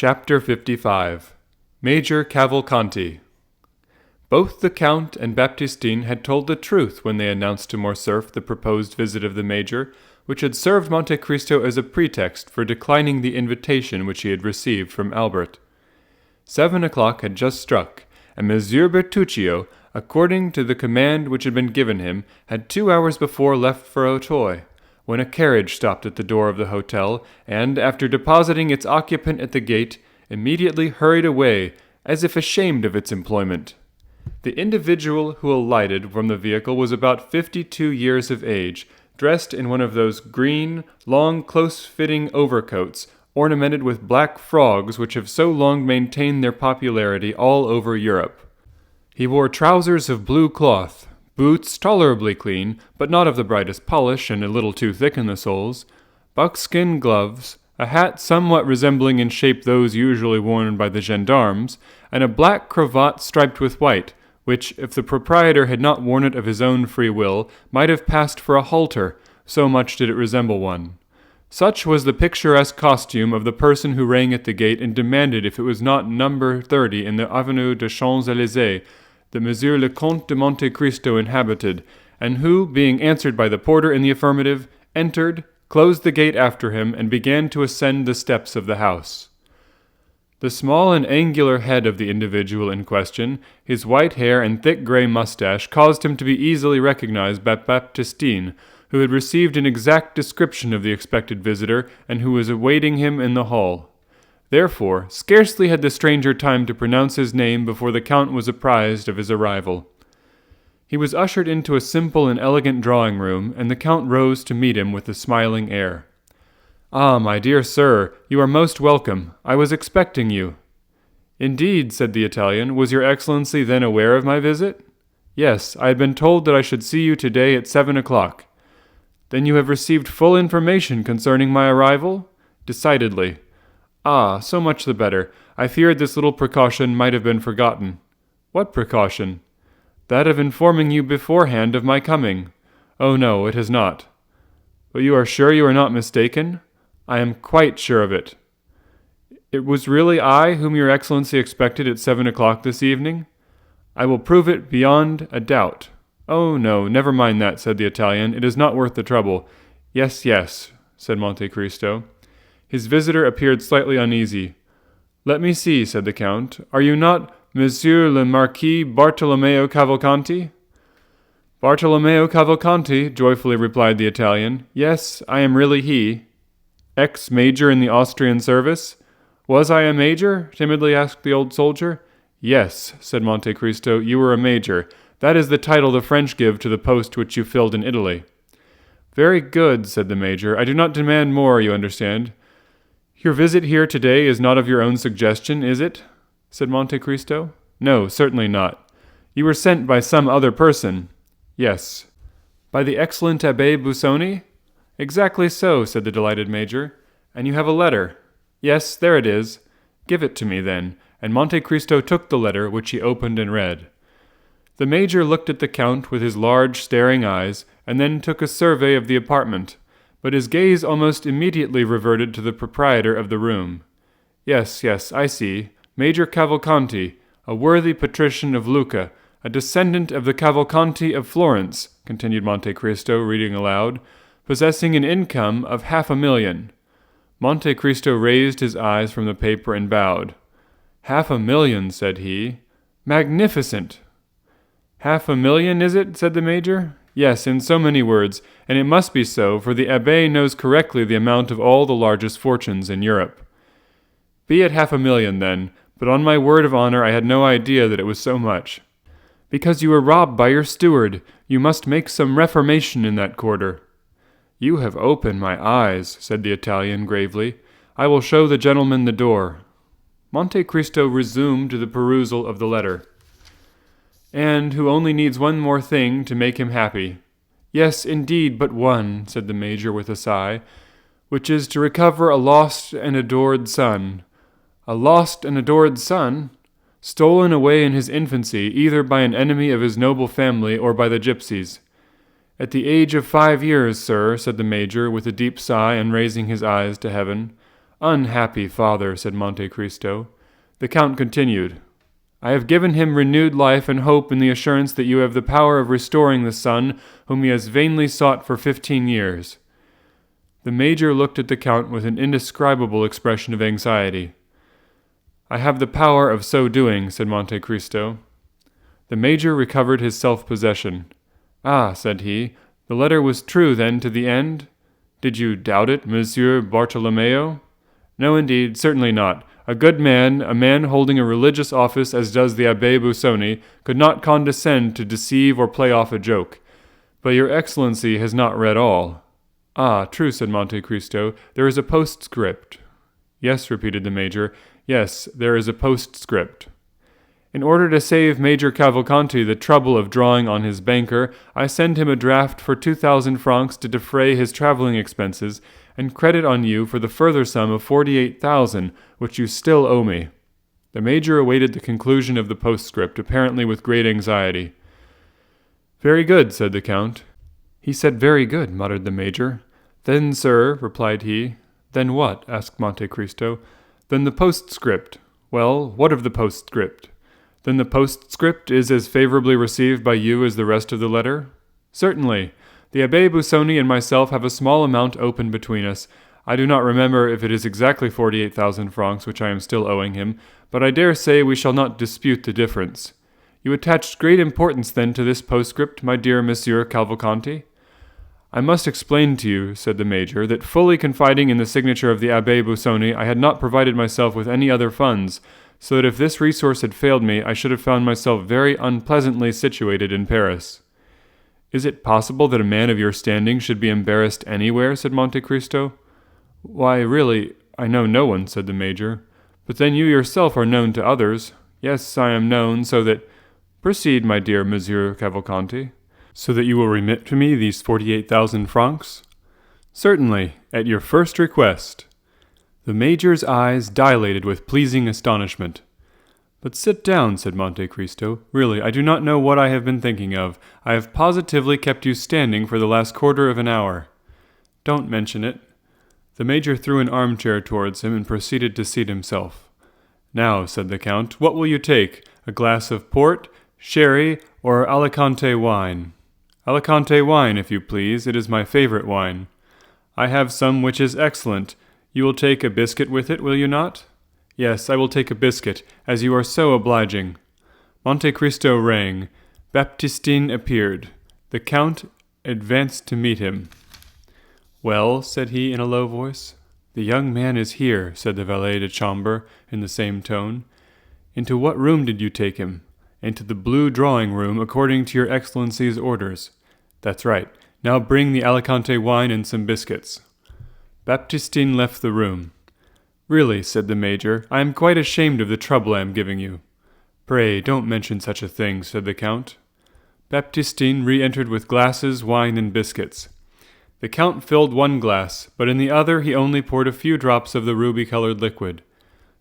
Chapter 55 Major Cavalcanti. Both the Count and Baptistine had told the truth when they announced to Morcerf the proposed visit of the Major, which had served Monte Cristo as a pretext for declining the invitation which he had received from Albert. 7 o'clock had just struck, and Monsieur Bertuccio, according to the command which had been given him, had 2 hours before left for Auteuil, when a carriage stopped at the door of the hotel, and, after depositing its occupant at the gate, immediately hurried away, as if ashamed of its employment. The individual who alighted from the vehicle was about 52 years of age, dressed in one of those green, long, close-fitting overcoats, ornamented with black frogs which have so long maintained their popularity all over Europe. He wore trousers of blue cloth, boots tolerably clean, but not of the brightest polish and a little too thick in the soles, buckskin gloves, a hat somewhat resembling in shape those usually worn by the gendarmes, and a black cravat striped with white, which, if the proprietor had not worn it of his own free will, might have passed for a halter, so much did it resemble one. Such was the picturesque costume of the person who rang at the gate and demanded if it was not number 30 in the Avenue des Champs-Élysées that Monsieur le Comte de Monte Cristo inhabited, and who, being answered by the porter in the affirmative, entered, closed the gate after him, and began to ascend the steps of the house. The small and angular head of the individual in question, his white hair and thick grey moustache caused him to be easily recognized by Baptistine, who had received an exact description of the expected visitor, and who was awaiting him in the hall. Therefore, scarcely had the stranger time to pronounce his name before the Count was apprised of his arrival. He was ushered into a simple and elegant drawing-room, and the Count rose to meet him with a smiling air. "Ah, my dear sir, you are most welcome. I was expecting you." "Indeed," said the Italian, "was your Excellency then aware of my visit?" "Yes, I had been told that I should see you today at 7 o'clock." "Then you have received full information concerning my arrival?" "Decidedly." "Ah, so much the better. I feared this little precaution might have been forgotten." "What precaution?" "That of informing you beforehand of my coming." "Oh no, it has not." "But you are sure you are not mistaken?" "I am quite sure of it." "It was really I whom your Excellency expected at 7 o'clock this evening?" "I will prove it beyond a doubt." "Oh no, never mind that," said the Italian. "It is not worth the trouble." "Yes, yes," said Monte Cristo. His visitor appeared slightly uneasy. "Let me see," said the Count. "Are you not Monsieur le Marquis Bartolomeo Cavalcanti?" "Bartolomeo Cavalcanti," joyfully replied the Italian. "Yes, I am really he." "Ex-major in the Austrian service?" "Was I a major?" timidly asked the old soldier. "Yes," said Monte Cristo, "you were a major. That is the title the French give to the post which you filled in Italy." "Very good," said the major. "I do not demand more, you understand." "Your visit here today is not of your own suggestion, is it?" said Monte Cristo. "No, certainly not." "You were sent by some other person." "Yes." "By the excellent Abbé Busoni?" "Exactly so," said the delighted major. "And you have a letter?" "Yes, there it is." "Give it to me, then." And Monte Cristo took the letter, which he opened and read. The major looked at the Count with his large, staring eyes, and then took a survey of the apartment, but his gaze almost immediately reverted to the proprietor of the room. "Yes, yes, I see. Major Cavalcanti, a worthy patrician of Lucca, a descendant of the Cavalcanti of Florence," continued Monte Cristo, reading aloud, "possessing an income of 500,000. Monte Cristo raised his eyes from the paper and bowed. "500,000, said he. "Magnificent!" "500,000, is it?" said the major. "Yes, in so many words, and it must be so, for the abbé knows correctly the amount of all the largest fortunes in Europe." "Be it 500,000, then, but on my word of honor I had no idea that it was so much." "Because you were robbed by your steward. You must make some reformation in that quarter." "You have opened my eyes," said the Italian gravely. "I will show the gentleman the door." Monte Cristo resumed the perusal of the letter. "And who only needs one more thing to make him happy." "Yes, indeed, but one," said the major with a sigh, "which is to recover a lost and adored son." "A lost and adored son?" "Stolen away in his infancy, either by an enemy of his noble family or by the gypsies." "At the age of 5 years, sir," said the major with a deep sigh and raising his eyes to heaven. "Unhappy father," said Monte Cristo. The Count continued, "I have given him renewed life and hope in the assurance that you have the power of restoring the son whom he has vainly sought for 15 years. The Major looked at the Count with an indescribable expression of anxiety. "I have the power of so doing," said Monte Cristo. The Major recovered his self-possession. "Ah," said he, "the letter was true, then, to the end? Did you doubt it, Monsieur Bartolomeo?" "No, indeed, certainly not. A good man, a man holding a religious office as does the Abbé Busoni, could not condescend to deceive or play off a joke. But your Excellency has not read all." "Ah, true," said Monte Cristo. "There is a postscript." "Yes," repeated the Major. "Yes, there is a postscript. In order to save Major Cavalcanti the trouble of drawing on his banker, I send him a draft for 2,000 francs to defray his travelling expenses, and credit on you for the further sum of 48,000, which you still owe me." The Major awaited the conclusion of the postscript, apparently with great anxiety. "Very good," said the Count. "He said very good," muttered the Major. "Then, sir," replied he. "Then what?" asked Monte Cristo. "Then the postscript." "Well, what of the postscript?" "Then the postscript is as favorably received by you as the rest of the letter?" "Certainly. The Abbé Busoni and myself have a small amount open between us. I do not remember if it is exactly 48,000 francs which I am still owing him, but I dare say we shall not dispute the difference. You attached great importance, then, to this postscript, my dear Monsieur Cavalcanti?" "I must explain to you," said the Major, "that fully confiding in the signature of the Abbé Busoni, I had not provided myself with any other funds, so that if this resource had failed me, I should have found myself very unpleasantly situated in Paris." "Is it possible that a man of your standing should be embarrassed anywhere?" said Monte Cristo. "Why, really, I know no one," said the Major. "But then you yourself are known to others." "Yes, I am known, so that—" "Proceed, my dear Monsieur Cavalcanti." "So that you will remit to me these 48,000 francs?" "Certainly, at your first request." The Major's eyes dilated with pleasing astonishment. "But sit down," said Monte Cristo. "Really, I do not know what I have been thinking of. I have positively kept you standing for the last quarter of an hour." "Don't mention it." The Major threw an armchair towards him and proceeded to seat himself. "Now," said the Count, "what will you take? A glass of port, sherry, or Alicante wine?" "Alicante wine, if you please. It is my favorite wine." "I have some which is excellent. You will take a biscuit with it, will you not?" "Yes, I will take a biscuit, as you are so obliging." Monte Cristo rang. Baptistin appeared. The Count advanced to meet him. "Well," said he in a low voice. "The young man is here," said the valet de chambre in the same tone. "Into what room did you take him?" "Into the blue drawing-room, according to your Excellency's orders." "That's right. Now bring the Alicante wine and some biscuits." Baptistin left the room. "Really," said the Major, "I am quite ashamed of the trouble I am giving you." "Pray, don't mention such a thing," said the Count. Baptistin re-entered with glasses, wine, and biscuits. The Count filled one glass, but in the other he only poured a few drops of the ruby-colored liquid.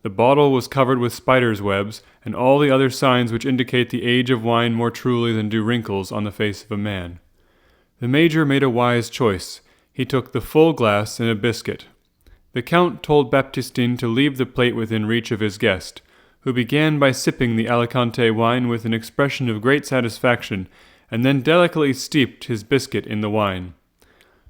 The bottle was covered with spiders' webs, and all the other signs which indicate the age of wine more truly than do wrinkles on the face of a man. The Major made a wise choice. He took the full glass and a biscuit. The Count told Baptistin to leave the plate within reach of his guest, who began by sipping the Alicante wine with an expression of great satisfaction, and then delicately steeped his biscuit in the wine.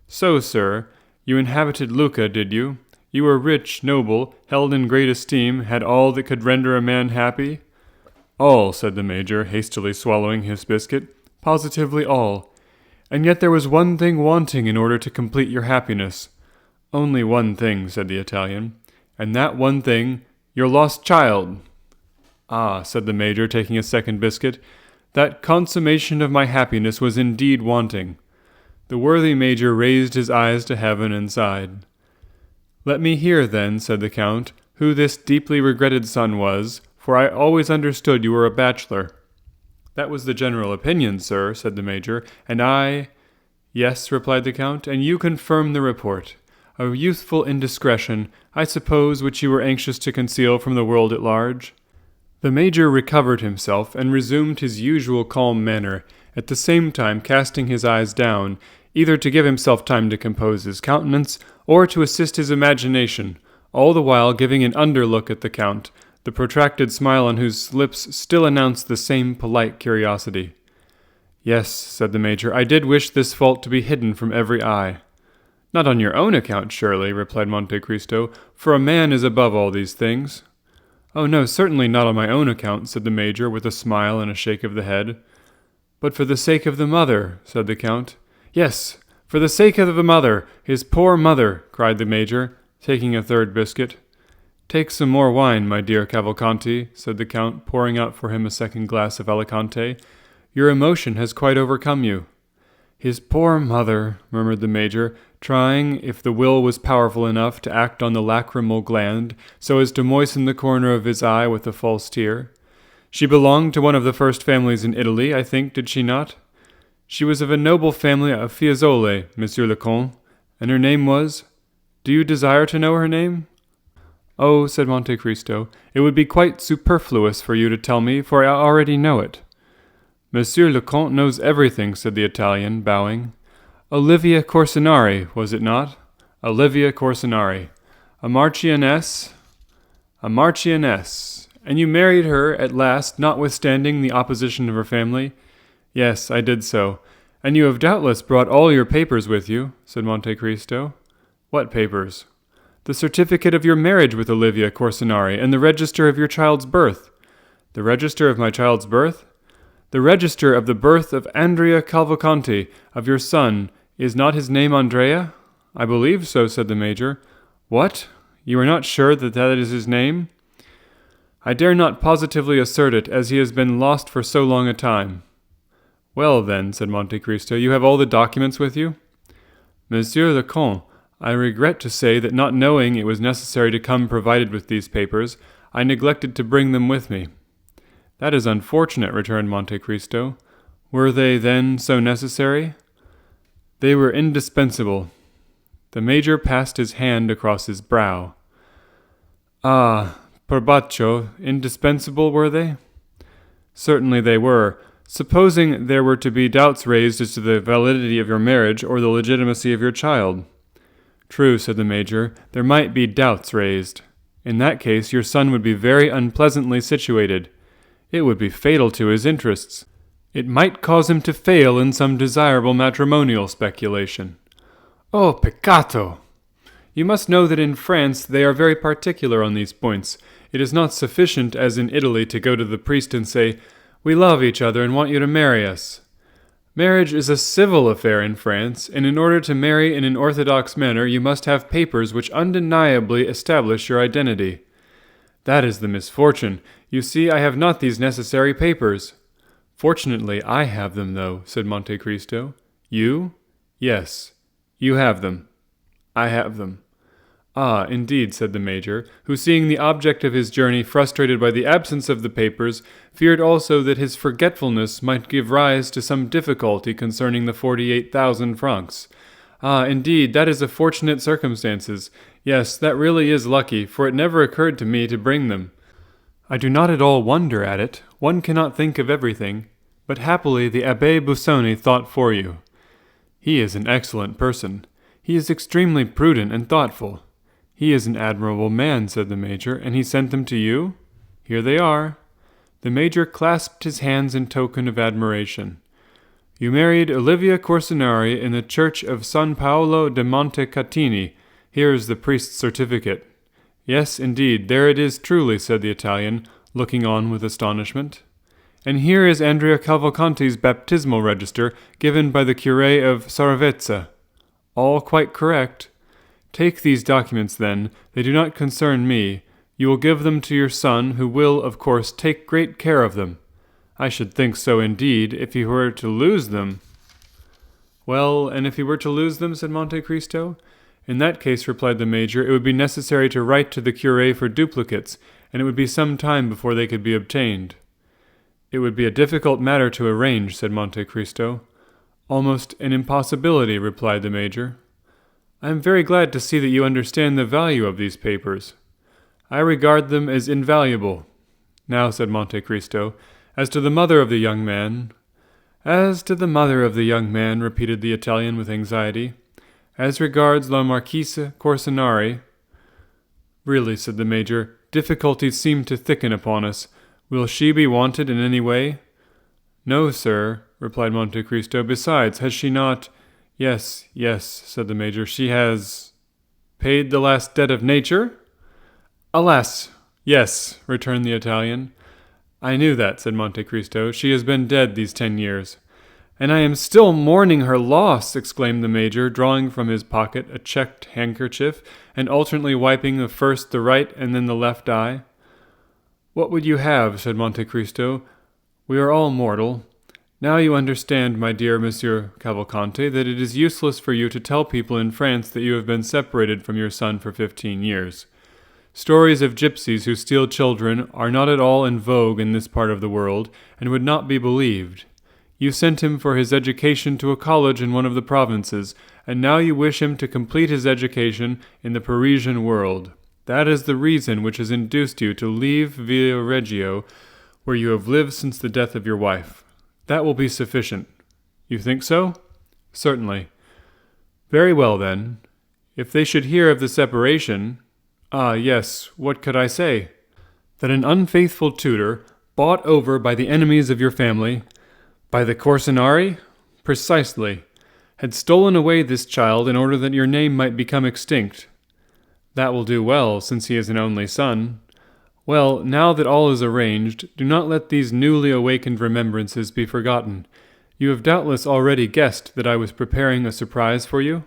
"So, sir, you inhabited Lucca, did you? You were rich, noble, held in great esteem, had all that could render a man happy?" "All," said the Major, hastily swallowing his biscuit. "Positively all. And yet there was one thing wanting in order to complete your happiness." "Only one thing," said the Italian. "And that one thing, your lost child." "Ah," said the Major, taking a second biscuit, "that consummation of my happiness was indeed wanting." The worthy Major raised his eyes to heaven and sighed. "Let me hear, then," said the Count, "who this deeply regretted son was, for I always understood you were a bachelor." "That was the general opinion, sir," said the Major, "and I—" "Yes," replied the Count, "and you confirm the report. A youthful indiscretion, I suppose, which you were anxious to conceal from the world at large?" The Major recovered himself and resumed his usual calm manner, at the same time casting his eyes down, either to give himself time to compose his countenance, or to assist his imagination, all the while giving an under-look at the Count, the protracted smile on whose lips still announced the same polite curiosity. "Yes," said the Major, "I did wish this fault to be hidden from every eye." "Not on your own account, surely," replied Monte Cristo, "for a man is above all these things." "Oh, no, certainly not on my own account," said the Major, with a smile and a shake of the head. "But for the sake of the mother," said the Count. "Yes, for the sake of the mother, his poor mother," cried the Major, taking a third biscuit. "Take some more wine, my dear Cavalcanti," said the Count, pouring out for him a second glass of Alicante. "Your emotion has quite overcome you." "His poor mother," murmured the Major, trying, if the will was powerful enough, to act on the lachrymal gland, so as to moisten the corner of his eye with a false tear. "She belonged to one of the first families in Italy, I think, did she not?" "She was of a noble family of Fiesole, Monsieur le Comte, and her name was— Do you desire to know her name?" "Oh," said Monte Cristo, "it would be quite superfluous for you to tell me, for I already know it." "Monsieur le Comte knows everything," said the Italian, bowing. "Olivia Corsinari, was it not? Olivia Corsinari. A marchioness?" "A marchioness. And you married her at last, notwithstanding the opposition of her family?" "Yes, I did so. And you have doubtless brought all your papers with you," said Monte Cristo. "What papers?" "The certificate of your marriage with Olivia Corsinari, and the register of your child's birth." "The register of my child's birth?" "The register of the birth of Andrea Cavalcanti, of your son. Is not his name Andrea?" "I believe so," said the Major. "What? You are not sure that that is his name?" "I dare not positively assert it, as he has been lost for so long a time." "Well, then," said Monte Cristo, "you have all the documents with you?" "Monsieur le Comte, I regret to say that not knowing it was necessary to come provided with these papers, I neglected to bring them with me." "That is unfortunate," returned Monte Cristo. "Were they, then, so necessary?" "They were indispensable." The Major passed his hand across his brow. "Ah, perbaccio, indispensable were they?" "Certainly they were. Supposing there were to be doubts raised as to the validity of your marriage or the legitimacy of your child." "True," said the Major, "there might be doubts raised. In that case your son would be very unpleasantly situated. It would be fatal to his interests. It might cause him to fail in some desirable matrimonial speculation." "Oh, peccato!" "You must know that in France they are very particular on these points. It is not sufficient, as in Italy, to go to the priest and say, 'We love each other and want you to marry us.' Marriage is a civil affair in France, and in order to marry in an orthodox manner you must have papers which undeniably establish your identity." "That is the misfortune. You see, I have not these necessary papers." "Fortunately, I have them, though," said Monte Cristo. "You?" "Yes, you have them. I have them." "Ah, indeed," said the Major, who, seeing the object of his journey frustrated by the absence of the papers, feared also that his forgetfulness might give rise to some difficulty concerning the 48,000 francs. "Ah, indeed, that is a fortunate circumstance. Yes, that really is lucky, for it never occurred to me to bring them." "I do not at all wonder at it. One cannot think of everything. But happily the Abbé Busoni thought for you." "He is an excellent person. He is extremely prudent and thoughtful." "He is an admirable man," said the Major, "and he sent them to you?" "Here they are." The Major clasped his hands in token of admiration. "You married Olivia Corsinari in the church of San Paolo de Monte Catini. Here is the priest's certificate." "Yes, indeed, there it is truly," said the Italian, looking on with astonishment. "And here is Andrea Cavalcanti's baptismal register, given by the curé of Saravezza. All quite correct. Take these documents, then. They do not concern me. You will give them to your son, who will, of course, take great care of them." "I should think so, indeed, if he were to lose them." "Well, and if he were to lose them?" said Monte Cristo. "In that case," replied the Major, "it would be necessary to write to the curé for duplicates, and it would be some time before they could be obtained." "It would be a difficult matter to arrange," said Monte Cristo. "Almost an impossibility," replied the Major. "I am very glad to see that you understand the value of these papers." "I regard them as invaluable." "Now," said Monte Cristo, "as to the mother of the young man—" "As to the mother of the young man," repeated the Italian with anxiety. "As regards la Marquise Corsinari—" Really, said the Major, difficulties seem to thicken upon us. Will she be wanted in any way? No, sir, replied Monte Cristo. Besides, has she not— Yes, said the Major, she has— Paid the last debt of nature? Alas, yes, returned the Italian. I knew that, said Monte Cristo. She has been dead these 10 years. And I am still mourning her loss, exclaimed the Major, drawing from his pocket a checked handkerchief, and alternately wiping first the right and then the left eye. What would you have, said Monte Cristo. We are all mortal. Now you understand, my dear Monsieur Cavalcanti, that it is useless for you to tell people in France that you have been separated from your son for 15 years. Stories of gypsies who steal children are not at all in vogue in this part of the world, and would not be believed. You sent him for his education to a college in one of the provinces, and now you wish him to complete his education in the Parisian world. That is the reason which has induced you to leave Viareggio, where you have lived since the death of your wife. That will be sufficient. You think so? Certainly. Very well, then. If they should hear of the separation— Ah, yes, what could I say? That an unfaithful tutor, bought over by the enemies of your family— By the Corsinari? Precisely. Had stolen away this child in order that your name might become extinct. That will do well, since he is an only son. Well, now that all is arranged, do not let these newly awakened remembrances be forgotten. You have doubtless already guessed that I was preparing a surprise for you?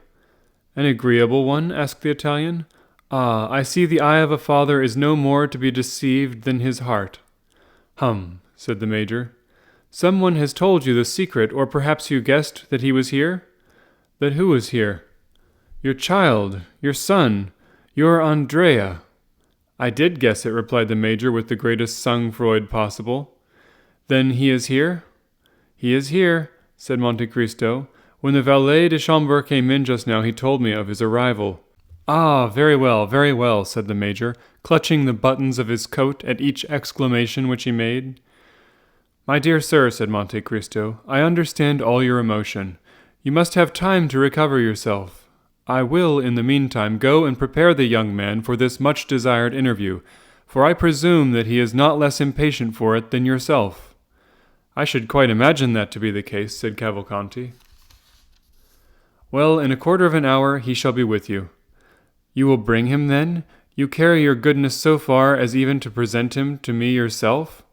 An agreeable one? Asked the Italian. Ah, I see the eye of a father is no more to be deceived than his heart. Hum, said the Major. Someone has told you the secret, or perhaps you guessed that he was here? That who was here? Your child, your son, your Andrea. I did guess it, replied the Major with the greatest sang-froid possible. Then he is here? He is here, said Monte Cristo. When the valet de chambre came in just now, he told me of his arrival. Ah, very well, said the Major, clutching the buttons of his coat at each exclamation which he made. My dear sir, said Monte Cristo, I understand all your emotion. You must have time to recover yourself. I will, in the meantime, go and prepare the young man for this much-desired interview, for I presume that he is not less impatient for it than yourself. I should quite imagine that to be the case, said Cavalcanti. Well, in a quarter of an hour he shall be with you. You will bring him, then? You carry your goodness so far as even to present him to me yourself?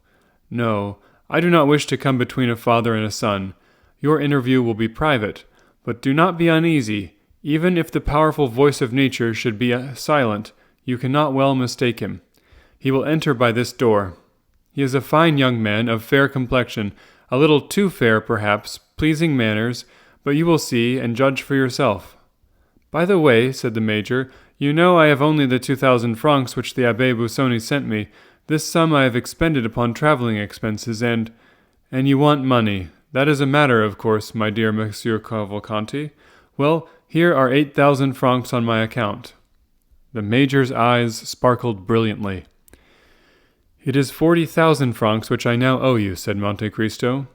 No, I do not wish to come between a father and a son. Your interview will be private, but do not be uneasy. Even if the powerful voice of nature should be silent, you cannot well mistake him. He will enter by this door. He is a fine young man, of fair complexion, a little too fair, perhaps, pleasing manners, but you will see and judge for yourself. By the way, said the Major, you know I have only the 2,000 francs which the Abbé Busoni sent me. This sum I have expended upon travelling expenses, and you want money. That is a matter, of course, my dear Monsieur Cavalcanti. Well, here are 8,000 francs on my account. The Major's eyes sparkled brilliantly. It is 40,000 francs which I now owe you, said Monte Cristo.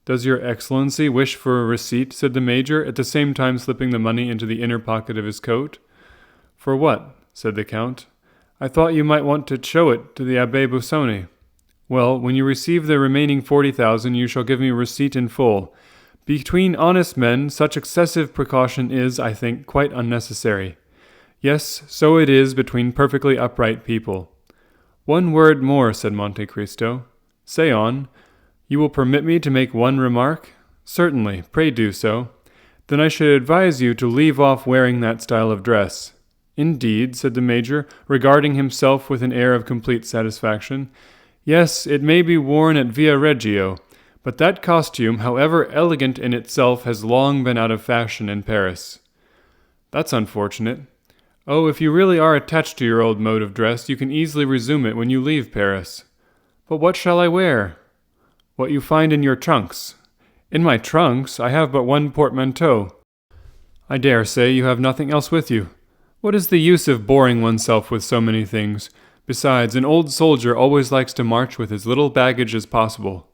Does your Excellency wish for a receipt, said the Major, at the same time slipping the money into the inner pocket of his coat. For what? Said the Count. I thought you might want to show it to the Abbé Busoni. Well, when you receive the remaining 40,000, you shall give me a receipt in full. Between honest men, such excessive precaution is, I think, quite unnecessary. Yes, so it is between perfectly upright people. One word more, said Monte Cristo. Say on. You will permit me to make one remark? Certainly, pray do so. Then I should advise you to leave off wearing that style of dress. Indeed, said the Major, regarding himself with an air of complete satisfaction. Yes, it may be worn at Viareggio, but that costume, however elegant in itself, has long been out of fashion in Paris. That's unfortunate. Oh, if you really are attached to your old mode of dress, you can easily resume it when you leave Paris. But what shall I wear? What you find in your trunks. In my trunks I have but one portmanteau. I dare say you have nothing else with you. What is the use of boring oneself with so many things? Besides, an old soldier always likes to march with as little baggage as possible.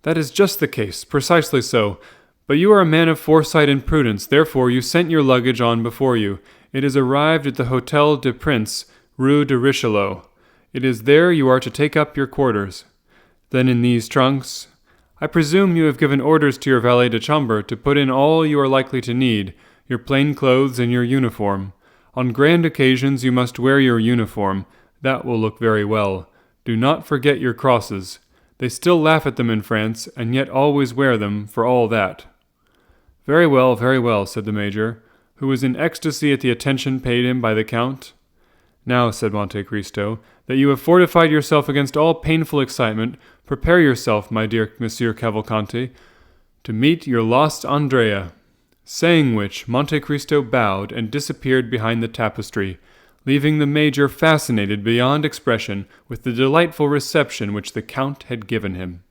That is just the case, precisely so. But you are a man of foresight and prudence, therefore you sent your luggage on before you. It is arrived at the Hôtel des Princes, Rue de Richelieu. It is there you are to take up your quarters. Then in these trunks, I presume you have given orders to your valet de chambre to put in all you are likely to need, your plain clothes and your uniform. On grand occasions you must wear your uniform. That will look very well. Do not forget your crosses. They still laugh at them in France, and yet always wear them, for all that." Very well, said the Major, who was in ecstasy at the attention paid him by the Count. "Now," said Monte Cristo, "that you have fortified yourself against all painful excitement, prepare yourself, my dear Monsieur Cavalcanti, to meet your lost Andrea." Saying which, Monte Cristo bowed and disappeared behind the tapestry, leaving the Major fascinated beyond expression with the delightful reception which the Count had given him.